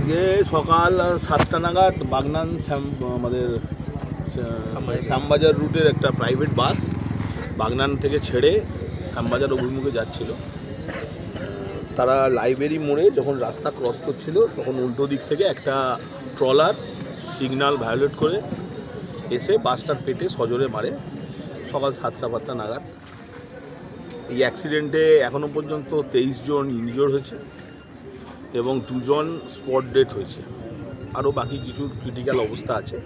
আজকে সকাল 7টা নাগাদ বাগনান আমাদের শ্যামবাজার রুটের একটা প্রাইভেট বাস বাগনান থেকে ছেড়ে শ্যামবাজার অভিমুখে যাচ্ছিল। তারা লাইব্রেরি মোড়ে যখন রাস্তা ক্রস করছিল তখন উল্টো দিক থেকে একটা ট্রলার সিগন্যাল ভায়োলেট করে এসে বাসটার পেটে সজোরে মারে সকাল 7টা নাগাদ। এই অ্যাক্সিডেন্টে এখনও পর্যন্ত 23 জন ইনজিওর হয়েছে এবং 2 জন স্পট ডেথ হয়েছে। আরও বাকি কিছু ক্রিটিক্যাল অবস্থা আছে।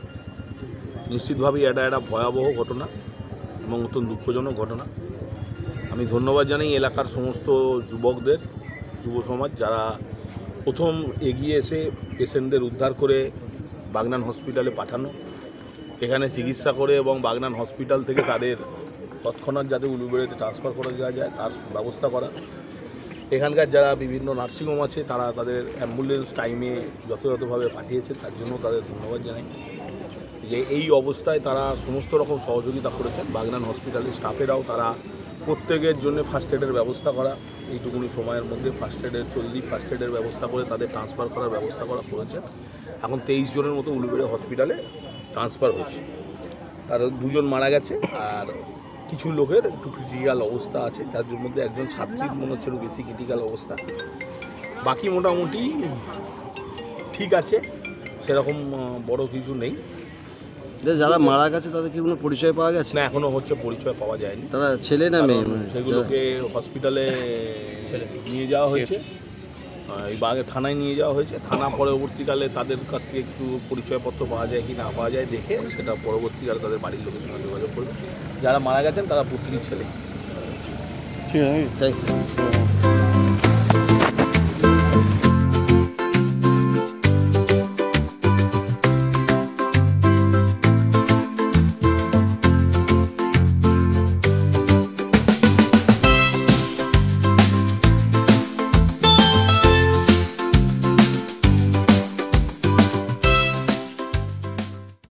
নিশ্চিতভাবেই এটা একটা ভয়াবহ ঘটনা এবং অত্যন্ত দুঃখজনক ঘটনা। আমি ধন্যবাদ জানাই এলাকার সমস্ত যুবকদের, যুব সমাজ যারা প্রথম এগিয়ে এসে পেশেন্টদের উদ্ধার করে বাগনান হসপিটালে পাঠানো, এখানে চিকিৎসা করে এবং বাগনান হসপিটাল থেকে তাদের তৎক্ষণাৎ যাতে উলুবেড়িতে ট্রান্সফার করে দেওয়া যায় তার ব্যবস্থা করা। এখানকার যারা বিভিন্ন নার্সিংহোম আছে তারা তাদের অ্যাম্বুলেন্স টাইমে যথাযথভাবে পাঠিয়েছে, তার জন্য তাদের ধন্যবাদ জানাই। যে এই অবস্থায় তারা সমস্ত রকম সহযোগিতা করেছেন। বাগনান হসপিটালের স্টাফেরাও তারা প্রত্যেকের জন্য ফার্স্ট এডের ব্যবস্থা করা, এইটুকুনি সময়ের মধ্যে ফার্স্ট এডের ব্যবস্থা করে তাদের ট্রান্সফার করার ব্যবস্থা করেছে। এখন 23 জনের মতো উলুবেড়িয়া হসপিটালে ট্রান্সফার হয়েছে। তার 2 জন মারা গেছে আর কিছু লোকের একটু ক্রিটিক্যাল অবস্থা আছে, তার মধ্যে একজন ছাত্রীর মনে হচ্ছে একটু বেশি ক্রিটিক্যাল অবস্থা। বাকি মোটামুটি ঠিক আছে, সেরকম বড় কিছু নেই। যারা মারা গেছে তাদের কি কোনো পরিচয় পাওয়া গেছে? না, এখনও হচ্ছে পরিচয় পাওয়া যায়নি। তারা ছেলে না মেয়ে? সেগুলোকে হসপিটালে নিয়ে যাওয়া হয়েছে, এই বাগে থানায় নিয়ে যাওয়া হয়েছে। থানা পরবর্তীকালে তাদের কাছ থেকে কিছু পরিচয়পত্র পাওয়া যায় কি না পাওয়া যায় দেখে সেটা পরবর্তীকালে তাদের বাড়ির লোকের সঙ্গে যোগাযোগ করবে। যারা মারা গেছেন তারা প্রত্যেকেই ছেলে। ঠিক আছে, থ্যাংক ইউ।